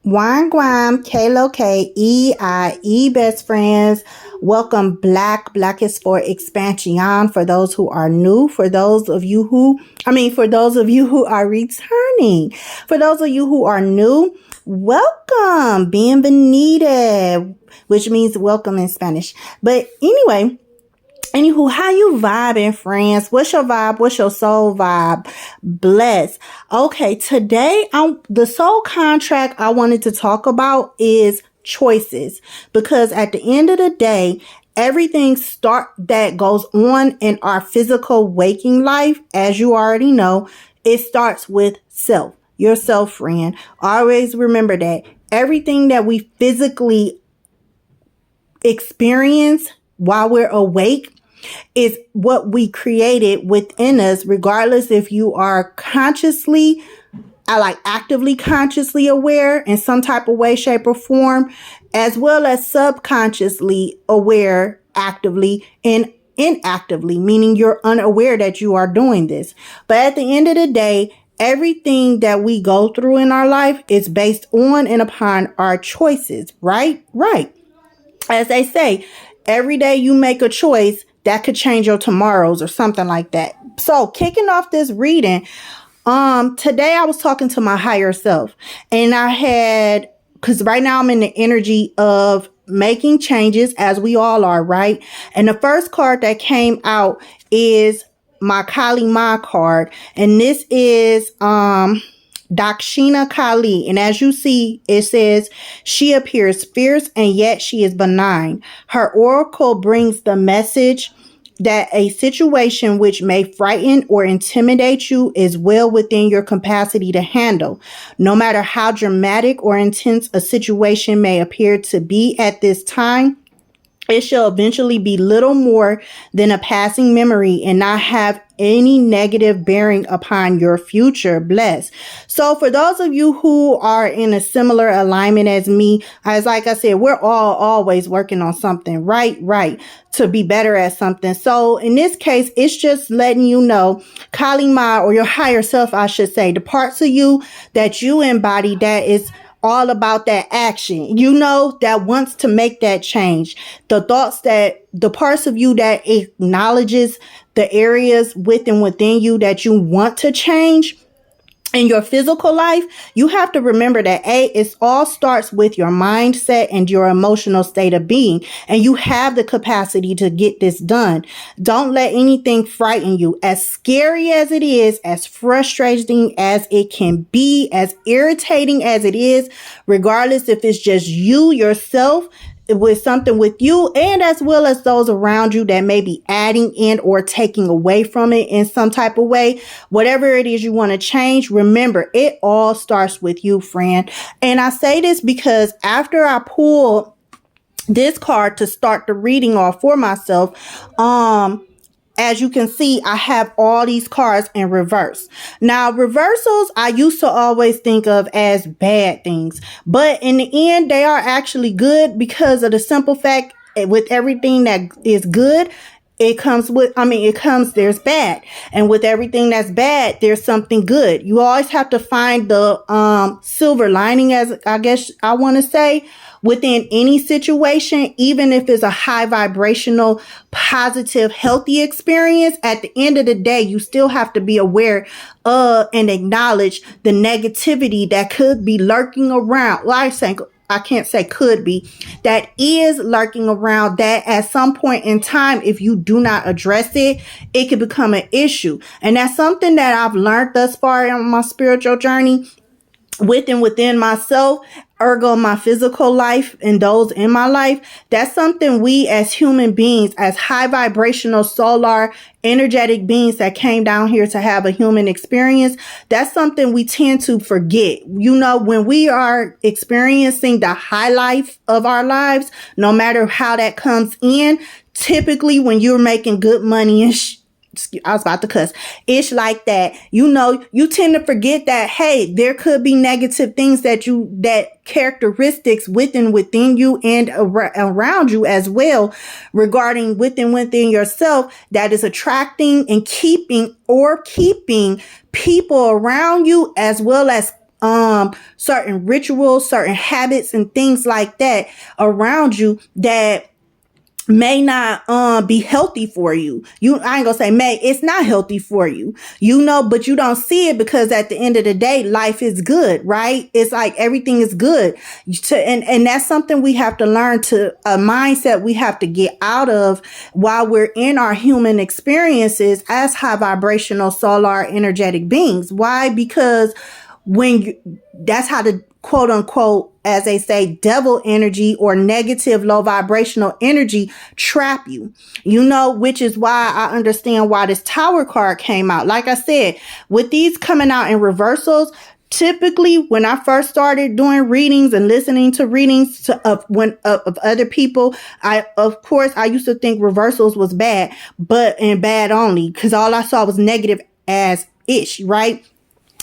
Guam, 𝐾𝐿𝑂𝐸𝑆 best friends. Welcome Black is for expansion for those who are new, for those of you who are returning. For those of you who are new, welcome, bienvenida, which means welcome in Spanish. But anywho, how you vibing, friends? What's your vibe? What's your soul vibe? Bless. Okay, today the soul contract I wanted to talk about is choices, because at the end of the day, everything that goes on in our physical waking life, as you already know, it starts with self. Yourself, friend. Always remember that everything that we physically experience while we're awake is what we created within us, regardless if you are actively consciously aware in some type of way, shape, or form, as well as subconsciously aware actively and inactively, meaning you're unaware that you are doing this. But at the end of the day, everything that we go through in our life is based on and upon our choices, right? Right. As they say, every day you make a choice that could change your tomorrows or something like that. So kicking off this reading, today I was talking to my higher self, and because right now I'm in the energy of making changes, as we all are, right? And the first card that came out is my Kali Ma card, and this is Dakshina Kali, and as you see, it says she appears fierce and yet she is benign. Her oracle brings the message that a situation which may frighten or intimidate you is well within your capacity to handle. No matter how dramatic or intense a situation may appear to be at this time, it shall eventually be little more than a passing memory and not have any negative bearing upon your future. Bless. So for those of you who are in a similar alignment as me, like I said, we're all always working on something, right, to be better at something. So in this case, it's just letting you know, Kali Ma, or your higher self, I should say, the parts of you that you embody that is all about that action, that wants to make that change. The parts of you that acknowledges the areas within you that you want to change in your physical life. You have to remember that it all starts with your mindset and your emotional state of being, and you have the capacity to get this done. Don't let anything frighten you. As scary as it is, as frustrating as it can be, as irritating as it is, regardless if it's just you yourself with something with you, and as well as those around you that may be adding in or taking away from it in some type of way, whatever it is you want to change, remember, it all starts with you, friend. And I say this because after I pull this card to start the reading off for myself, as you can see, I have all these cards in reverse. Now, reversals, I used to always think of as bad things, but in the end, they are actually good, because of the simple fact, with everything that is good, there's bad. And with everything that's bad, there's something good. You always have to find the silver lining, as I guess I want to say, within any situation, even if it's a high vibrational, positive, healthy experience. At the end of the day, you still have to be aware of and acknowledge the negativity that could be lurking around. I can't say could be, that is lurking around, that at some point in time, if you do not address it, it could become an issue. And that's something that I've learned thus far in my spiritual journey within myself, ergo my physical life and those in my life. That's something we as human beings, as high vibrational solar energetic beings that came down here to have a human experience, that's something we tend to forget. When we are experiencing the high life of our lives, no matter how that comes in, typically when you're making good money and I was about to cuss. It's like that. You tend to forget that, hey, there could be negative things that characteristics within you and around you as well, regarding within yourself, that is attracting and keeping people around you, as well as certain rituals, certain habits and things like that around you that may not be healthy for you. I ain't gonna say may, it's not healthy for you, but you don't see it because at the end of the day, life is good, right? It's like everything is good. And that's something we have to learn, to a mindset we have to get out of while we're in our human experiences as high vibrational solar energetic beings. Why? Because that's how the quote unquote, as they say, devil energy or negative low vibrational energy trap you, which is why I understand why this Tower card came out. Like I said, with these coming out in reversals, typically when I first started doing readings and listening to readings of other people, I used to think reversals was bad, and bad only because all I saw was negative as ish, right?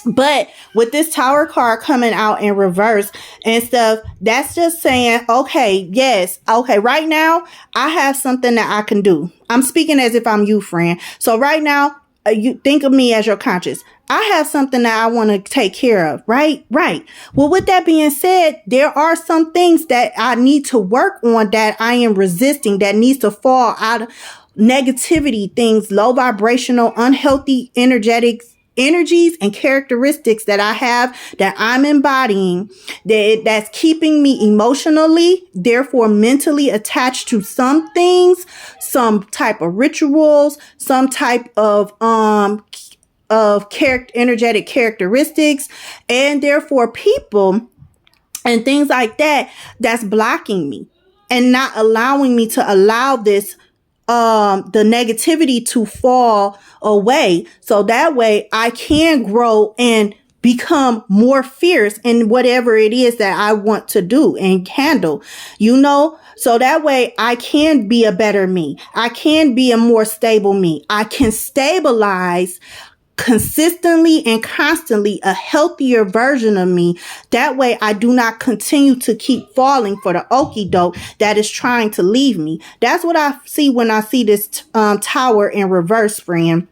But with this Tower card coming out in reverse and stuff, that's just saying, okay, yes, okay, right now I have something that I can do. I'm speaking as if I'm you, friend. So right now, you think of me as your conscious. I have something that I want to take care of, right? Right. Well, with that being said, there are some things that I need to work on that I am resisting, that needs to fall out of negativity, things, low vibrational, unhealthy, energies and characteristics that I have, that I'm embodying, that's keeping me emotionally, therefore mentally attached to some things, some type of rituals, some type of energetic characteristics, and therefore people and things like that, that's blocking me and not allowing me to allow this the negativity to fall away. So that way I can grow and become more fierce in whatever it is that I want to do and handle, so that way I can be a better me. I can be a more stable me. I can stabilize consistently and constantly a healthier version of me. That way I do not continue to keep falling for the okie doke that is trying to leave me. That's what I see when I see this Tower in reverse, friend.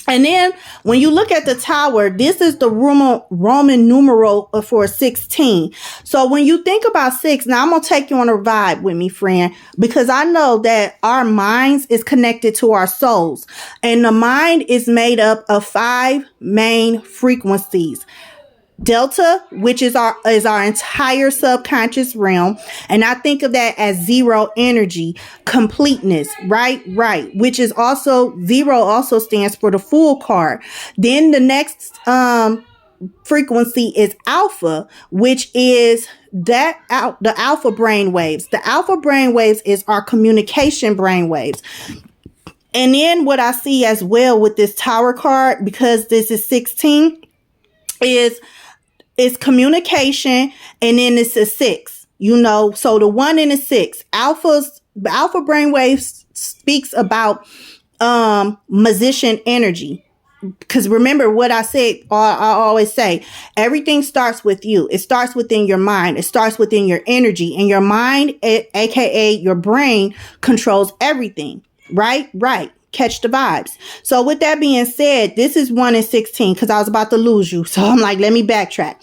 And then when you look at the Tower, this is the Roman numeral for 16. So when you think about 6, now I'm going to take you on a vibe with me, friend, because I know that our minds is connected to our souls, and the mind is made up of 5 main frequencies. Delta, which is our entire subconscious realm. And I think of that as zero energy, completeness, right? Which is also, 0 also stands for the Fool card. Then the next frequency is Alpha, which is the alpha brain waves. The alpha brain waves is our communication brain waves. And then what I see as well with this Tower card, because this is 16, is communication, and then it's a 6, so the 1 and the 6. The alpha brainwave speaks about musician energy, because remember what I said, I always say, everything starts with you. It starts within your mind. It starts within your energy, and your mind, aka your brain, controls everything. Right. Catch the vibes. So with that being said, this is 1 and 16, because I was about to lose you. So I'm like, let me backtrack.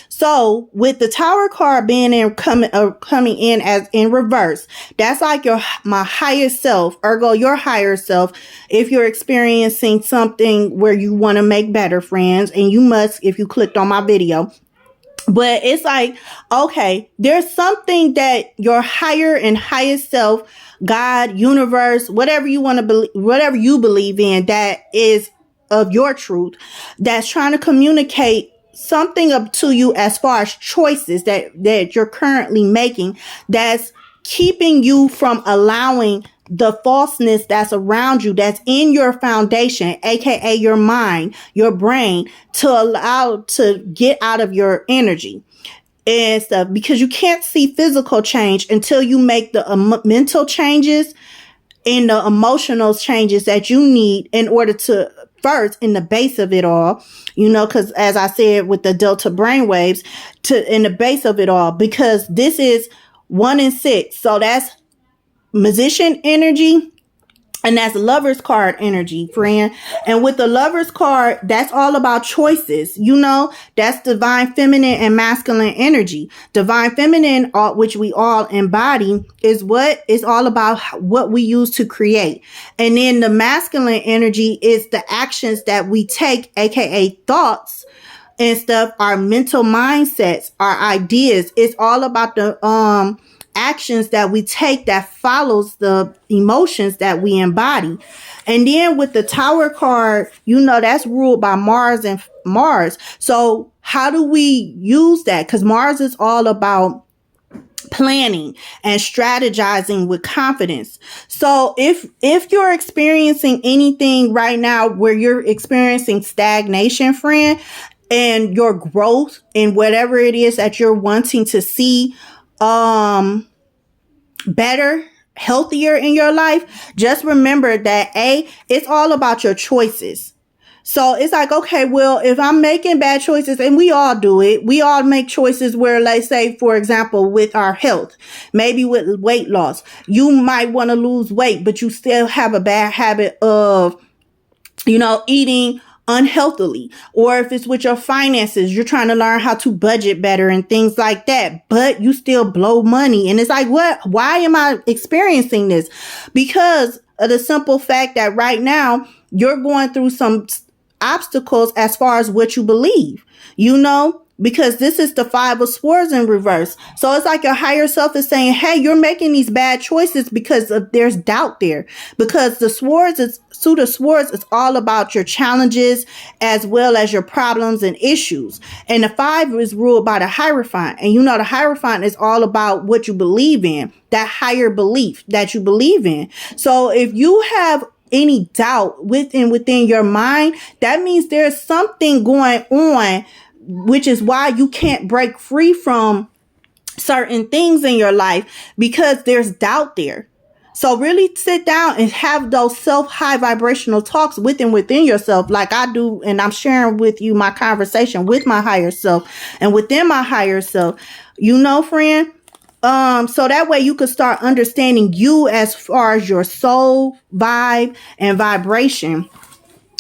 So with the Tower card being coming in as in reverse, that's like my higher self, ergo your higher self. If you're experiencing something where you want to make better, friends, and you must, if you clicked on my video. But it's like, okay, there's something that your higher and highest self, God, universe, whatever you want to believe, whatever you believe in, that is of your truth, that's trying to communicate something up to you as far as choices that you're currently making, that's keeping you from allowing the falseness that's around you, that's in your foundation, aka your mind, your brain, to allow to get out of your energy and stuff, because you can't see physical change until you make the mental changes and the emotional changes that you need in order to first in the base of it all, because as I said with the Delta brainwaves, in the base of it all, because this is 1 and 6. So that's musician energy, And that's Lover's card energy, friend. And with the Lover's card, that's all about choices. You know, that's divine feminine and masculine energy. Divine feminine, which we all embody, is what is all about what we use to create. And then the masculine energy is the actions that we take, aka thoughts and stuff, our mental mindsets, our ideas. It's all about the actions that we take that follows the emotions that we embody. And then with the Tower card, you know, that's ruled by Mars and Mars. So how do we use that? Because Mars is all about planning and strategizing with confidence. So if you're experiencing anything right now where you're experiencing stagnation, friend, and your growth in whatever it is that you're wanting to see better, healthier in your life, just remember that it's all about your choices. So it's like, okay, well, if I'm making bad choices, and we all do it, we all make choices where, let's say, for example, with our health, maybe with weight loss, you might want to lose weight, but you still have a bad habit of, you know, eating unhealthily. Or if it's with your finances, you're trying to learn how to budget better and things like that, but you still blow money. And it's like, why am I experiencing this? Because of the simple fact that right now you're going through some obstacles as far as what you believe, you know, because this is the 5 of Swords in reverse. So it's like your higher self is saying, hey, you're making these bad choices because there's doubt there. Because the suit of Swords is all about your challenges as well as your problems and issues. And the 5 is ruled by the Hierophant. And you know, the Hierophant is all about what you believe in, that higher belief that you believe in. So if you have any doubt within your mind, that means there's something going on, which is why you can't break free from certain things in your life, because there's doubt there. So really sit down and have those high vibrational talks within yourself, like I do. And I'm sharing with you my conversation with my higher self and within my higher self, you know, friend. So that way you could start understanding you as far as your soul vibe and vibration.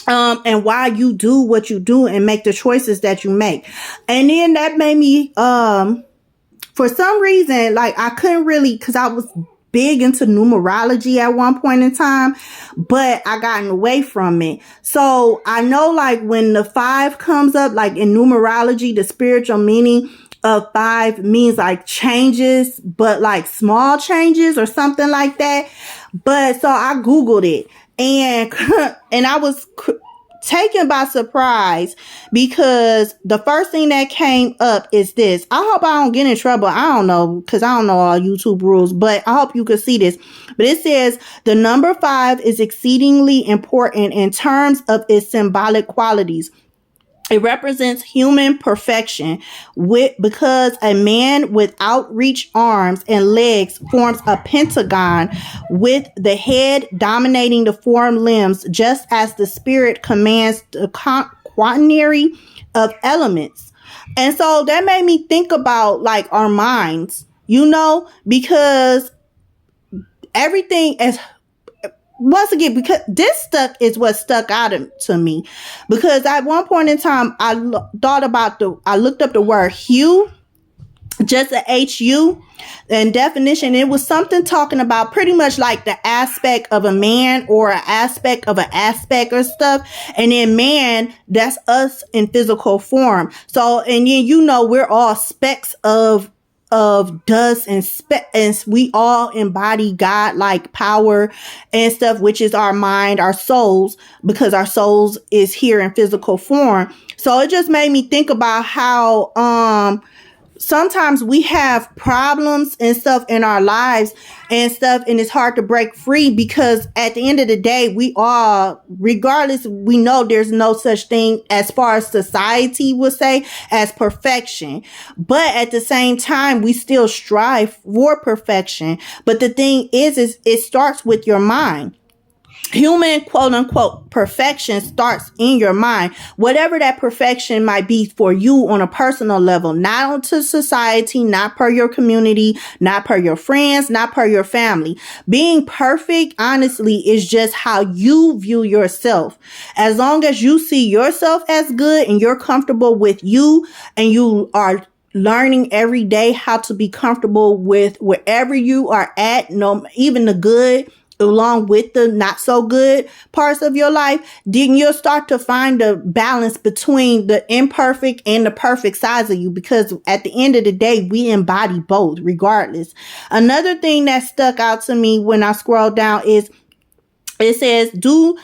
And why you do what you do and make the choices that you make. And then that made me, for some reason, like I couldn't really, cause I was big into numerology at one point in time, but I gotten away from it. So I know, like when the 5 comes up, like in numerology, the spiritual meaning of 5 means like changes, but like small changes or something like that. But so I Googled it. And I was taken by surprise, because the first thing that came up is this. I hope I don't get in trouble. I don't know, because I don't know all YouTube rules, but I hope you can see this. But it says the number 5 is exceedingly important in terms of its symbolic qualities. It represents human perfection, because a man with outreached arms and legs forms a pentagon with the head dominating the four limbs, just as the spirit commands the quaternary of elements. And so that made me think about like our minds, you know, because everything is, once again, because this stuff is what stuck out to me, because at one point in time, I looked up the word hue, just a HU, and definition. It was something talking about pretty much like the aspect of a man or an aspect of an aspect or stuff. And then man, that's us in physical form. So, and then, you know, we're all specks of dust and we all embody God like power and stuff, which is our mind, our souls, because our souls is here in physical form. So it just made me think about how sometimes we have problems and stuff in our lives and stuff, and it's hard to break free, because at the end of the day, we all, regardless, we know there's no such thing, as far as society would say, as perfection. But at the same time, we still strive for perfection. But the thing is it starts with your mind. human quote unquote perfection starts in your mind, whatever that perfection might be for you on a personal level, not onto society, not per your community, not per your friends, not per your family. Being perfect, honestly, is just how you view yourself. As long as you see yourself as good and you're comfortable with you, and you are learning every day how to be comfortable with wherever you are at, no, even the good along with the not so good parts of your life, then you'll start to find a balance between the imperfect and the perfect sides of you, because at the end of the day, we embody both regardless. Another thing that stuck out to me when I scroll down is it says, do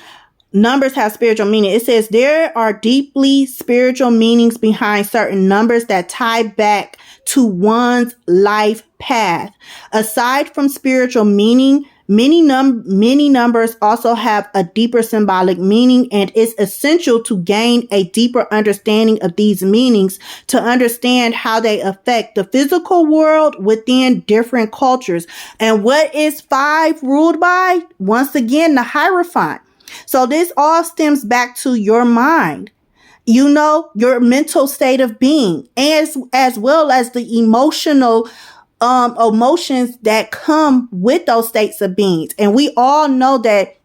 numbers have spiritual meaning? It says there are deeply spiritual meanings behind certain numbers that tie back to one's life path. Aside from spiritual meaning, many numbers also have a deeper symbolic meaning, and it's essential to gain a deeper understanding of these meanings to understand how they affect the physical world within different cultures. And what is 5 ruled by? Once again, the Hierophant. So this all stems back to your mind, your mental state of being, as well as the emotions that come with those states of beings. And we all know that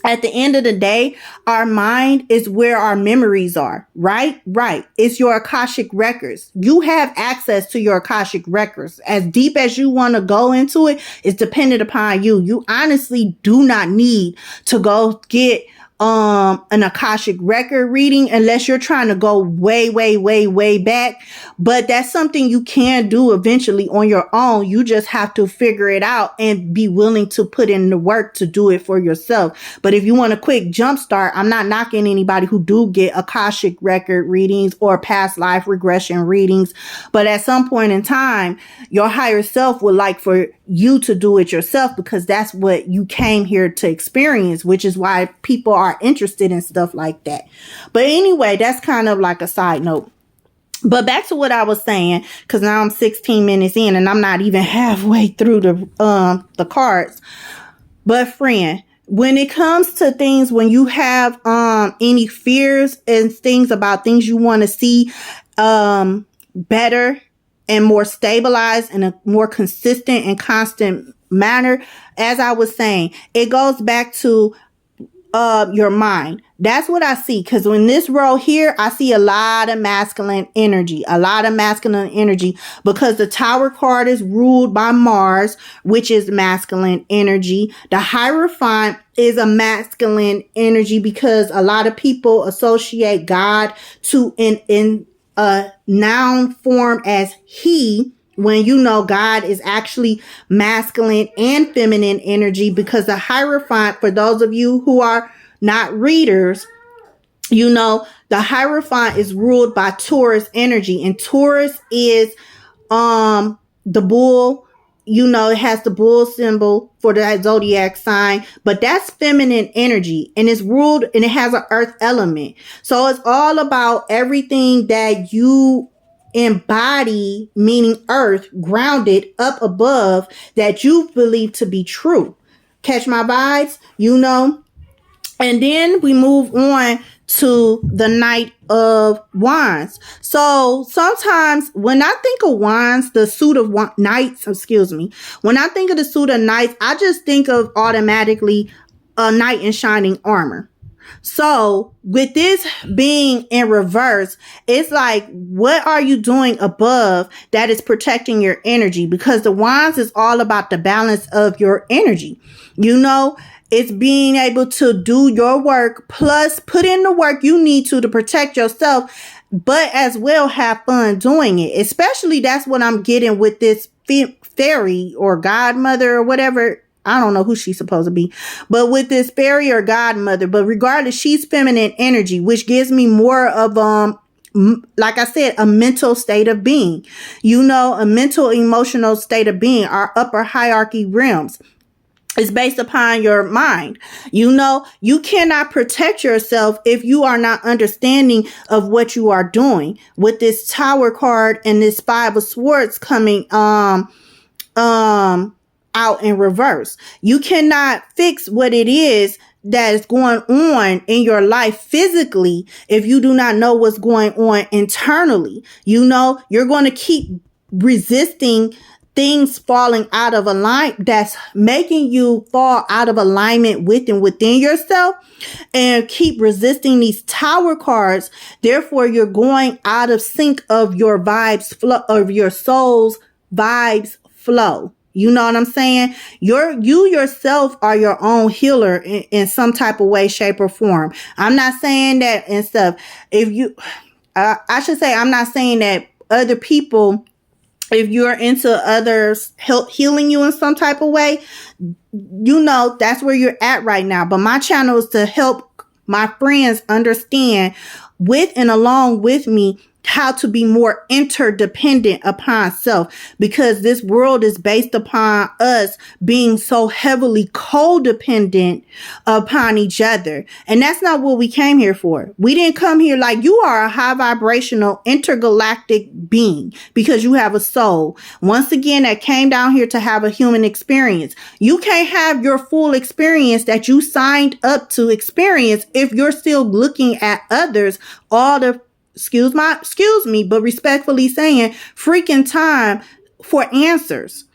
at the end of the day, our mind is where our memories are, right? Right. It's your Akashic records. You have access to your Akashic records. As deep as you want to go into it, it's dependent upon you. You honestly do not need to go get an Akashic record reading unless you're trying to go way, way, way, way back. But that's something you can do eventually on your own. You just have to figure it out and be willing to put in the work to do it for yourself. But if you want a quick jump start, I'm not knocking anybody who do get Akashic record readings or past life regression readings. But at some point in time, your higher self would like for you to do it yourself, because that's what you came here to experience, which is why people are interested in stuff like that. But anyway, that's kind of like a side note. But back to what I was saying, because now I'm 16 minutes in and I'm not even halfway through the cards. But friend, when it comes to things, when you have any fears and things about things you want to see better and more stabilized in a more consistent and constant manner, as I was saying, it goes back to your mind. That's what I see. Because when this row here, I see a lot of masculine energy, because the Tower card is ruled by Mars, which is masculine energy. The Hierophant is a masculine energy because a lot of people associate God to in a noun form as he, when God is actually masculine and feminine energy, because the Hierophant, for those of you who are not readers, the Hierophant is ruled by Taurus energy, and Taurus is the bull. It has the bull symbol for the zodiac sign, but that's feminine energy, and it's ruled, and it has an earth element. So it's all about everything that you embody, meaning earth, grounded up above, that you believe to be true. Catch my vibes, And then we move on to the Knight of Wands. So sometimes when I think of wands, the suit of knights, when I think of the suit of knights, I just think of automatically a knight in shining armor. So with this being in reverse, it's like, what are you doing above that is protecting your energy? Because the wands is all about the balance of your energy. It's being able to do your work, plus put in the work you need to protect yourself, but as well have fun doing it. Especially that's what I'm getting with this fairy or godmother or whatever. I don't know who she's supposed to be, but with this fairy or godmother, but regardless, she's feminine energy, which gives me more of, like I said, a mental state of being, a mental emotional state of being, our upper hierarchy realms. Is based upon your mind. You cannot protect yourself if you are not understanding of what you are doing. With this Tower card and this 5 of Swords coming out in reverse, you cannot fix what it is that is going on in your life physically if you do not know what's going on internally. You're going to keep resisting things falling out of alignment, that's making you fall out of alignment with and within yourself, and keep resisting these tower cards. Therefore, you're going out of sync of your vibes flow, of your soul's vibes flow. You know what I'm saying? You yourself are your own healer in some type of way, shape, or form. I'm not saying that and stuff. I should say, I'm not saying that other people, if you're into others healing you in some type of way, that's where you're at right now. But my channel is to help my friends understand with and along with me how to be more interdependent upon self, because this world is based upon us being so heavily codependent upon each other. And that's not what we came here for. We didn't come here like, you are a high vibrational intergalactic being because you have a soul. Once again, that came down here to have a human experience. You can't have your full experience that you signed up to experience if you're still looking at others all the excuse me, but respectfully saying, freaking time for answers.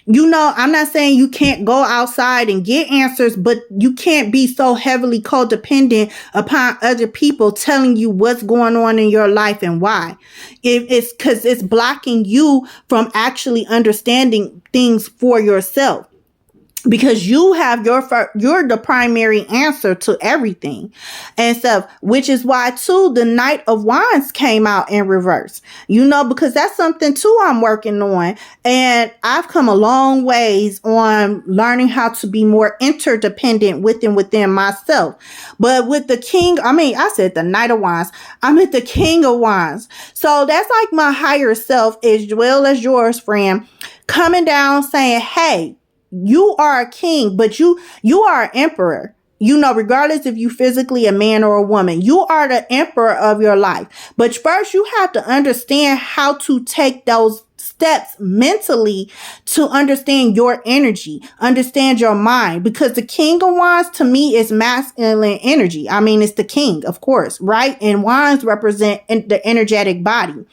I'm not saying you can't go outside and get answers, but you can't be so heavily codependent upon other people telling you what's going on in your life and why. It's because it's blocking you from actually understanding things for yourself. Because you have you're the primary answer to everything and stuff, which is why too the Knight of Wands came out in reverse, because that's something too I'm working on. And I've come a long ways on learning how to be more interdependent within myself. But with the I said the Knight of Wands, I'm at the King of Wands. So that's like my higher self, as well as yours, friend, coming down saying, hey, you are a king, but you are an emperor. Regardless if you physically a man or a woman, you are the emperor of your life. But first you have to understand how to take those steps mentally to understand your energy, understand your mind, because the King of Wands to me is masculine energy. I mean, it's the king, of course, right? And wands represent the energetic body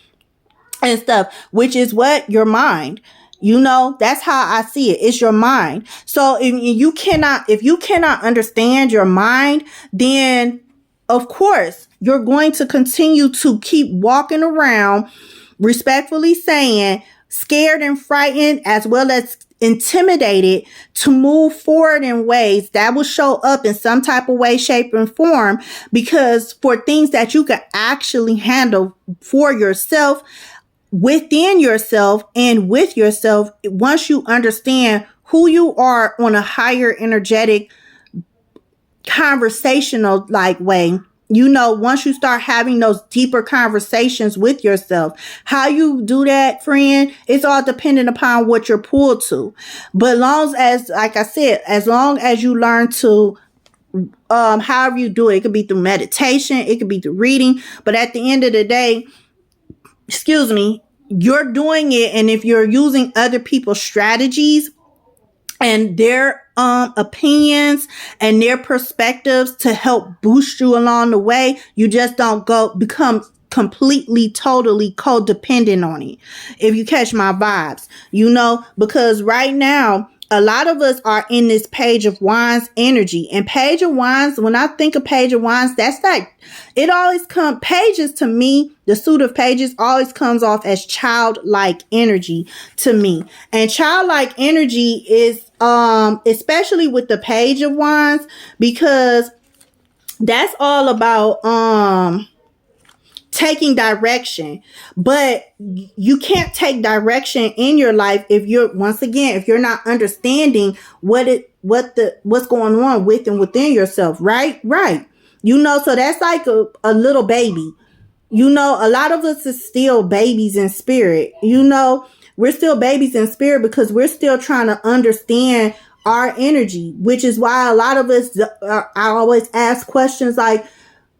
and stuff, which is what? Your mind. That's how I see it. It's your mind. So if you cannot understand your mind, then of course you're going to continue to keep walking around, respectfully saying, scared and frightened, as well as intimidated to move forward in ways that will show up in some type of way, shape, and form, because for things that you can actually handle for yourself, within yourself and with yourself, once you understand who you are on a higher energetic conversational way, once you start having those deeper conversations with yourself, how you do that, friend, it's all dependent upon what you're pulled to. But long as, like I said, as long as you learn to however you do it, it could be through meditation, it could be through reading, but at the end of the day, you're doing it. And if you're using other people's strategies and their opinions and their perspectives to help boost you along the way, you just don't become completely, totally codependent on it. If you catch my vibes, because right now, a lot of us are in this Page of Wands energy. And Page of Wands, when I think of Page of Wands, that's like, it always comes, pages to me, the suit of pages always comes off as childlike energy to me. And childlike energy is, especially with the Page of Wands, because that's all about, taking direction. But you can't take direction in your life if you're not understanding what's going on with and within yourself, right? So that's like a little baby. A lot of us is still babies in spirit. We're still babies in spirit because we're still trying to understand our energy, which is why a lot of us, I always ask questions like,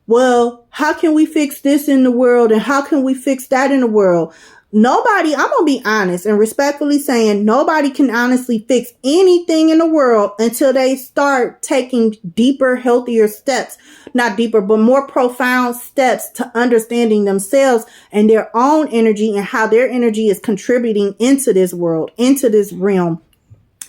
well, how can we fix this in the world? And how can we fix that in the world? Nobody, I'm going to be honest and respectfully saying, nobody can honestly fix anything in the world until they start taking deeper, healthier steps. Not deeper, but more profound steps to understanding themselves and their own energy and how their energy is contributing into this world, into this realm,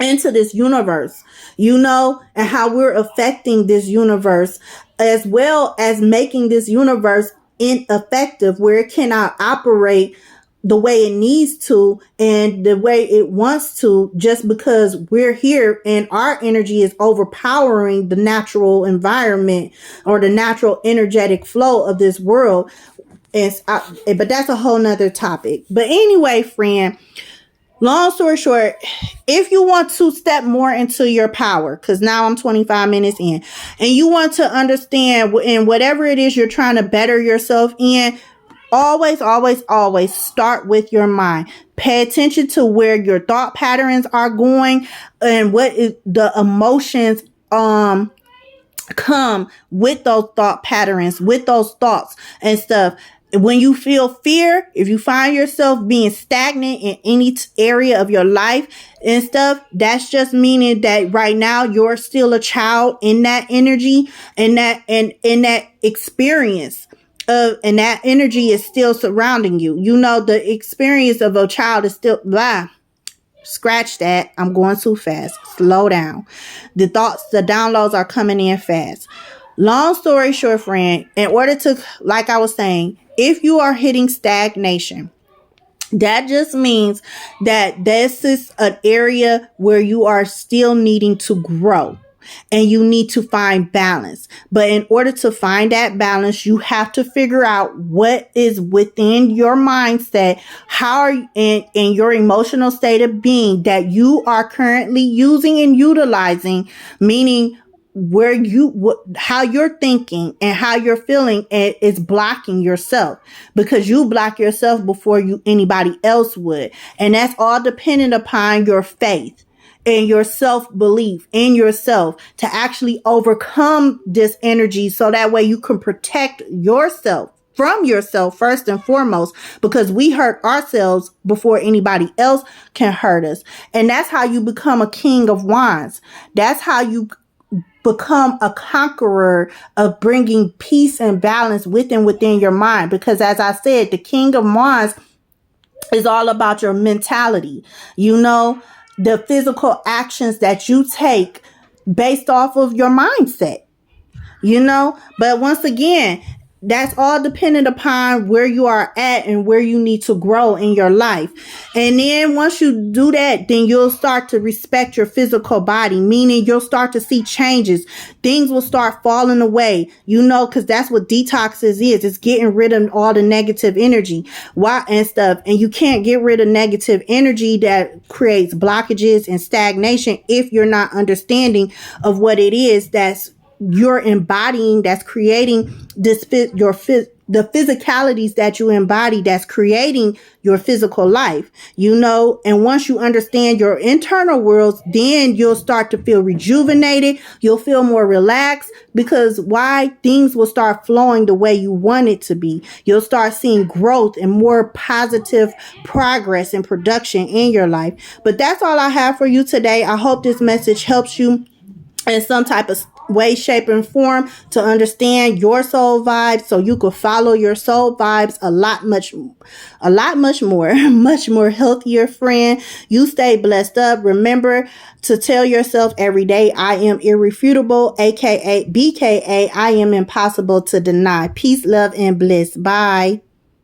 into this universe, and how we're affecting this universe, as well as making this universe ineffective where it cannot operate the way it needs to and the way it wants to, just because we're here and our energy is overpowering the natural environment or the natural energetic flow of this world. But that's a whole nother topic. But anyway, friend, long story short, if you want to step more into your power, because now I'm 25 minutes in, and you want to understand in whatever it is you're trying to better yourself in, always, always, always start with your mind. Pay attention to where your thought patterns are going and what is the emotions come with those thought patterns, with those thoughts and stuff. When you feel fear, if you find yourself being stagnant in any area of your life and stuff, that's just meaning that right now you're still a child in that energy and in that experience. And that energy is still surrounding you. The experience of a child is still blah. Scratch that. I'm going too fast. Slow down. The thoughts, the downloads are coming in fast. Long story short, friend, in order to, like I was saying, if you are hitting stagnation, that just means that this is an area where you are still needing to grow. And you need to find balance. But in order to find that balance, you have to figure out what is within your mindset, how are you in your emotional state of being that you are currently using and utilizing, meaning how you're thinking and how you're feeling is blocking yourself, because you block yourself before anybody else would. And that's all dependent upon your faith and your self-belief in yourself to actually overcome this energy, so that way you can protect yourself from yourself first and foremost, because we hurt ourselves before anybody else can hurt us. And that's how you become a king of wands. That's how you become a conqueror of bringing peace and balance within your mind. Because as I said, the king of wands is all about your mentality, the physical actions that you take based off of your mindset, but once again, that's all dependent upon where you are at and where you need to grow in your life. And then once you do that, then you'll start to respect your physical body, meaning you'll start to see changes. Things will start falling away, because that's what detox is. It's getting rid of all the negative energy and stuff. And you can't get rid of negative energy that creates blockages and stagnation if you're not understanding of what it is that's you're embodying, that's creating the physicalities that you embody, that's creating your physical life, and once you understand your internal worlds, then you'll start to feel rejuvenated. You'll feel more relaxed, because things will start flowing the way you want it to be. You'll start seeing growth and more positive progress and production in your life. But that's all I have for you today. I hope this message helps you in some type of way, shape, and form to understand your soul vibes, so you could follow your soul vibes a lot much more, much more healthier, friend. You stay blessed up. Remember to tell yourself every day, I am irrefutable, aka BKA, I am impossible to deny. Peace, love, and bliss. Bye.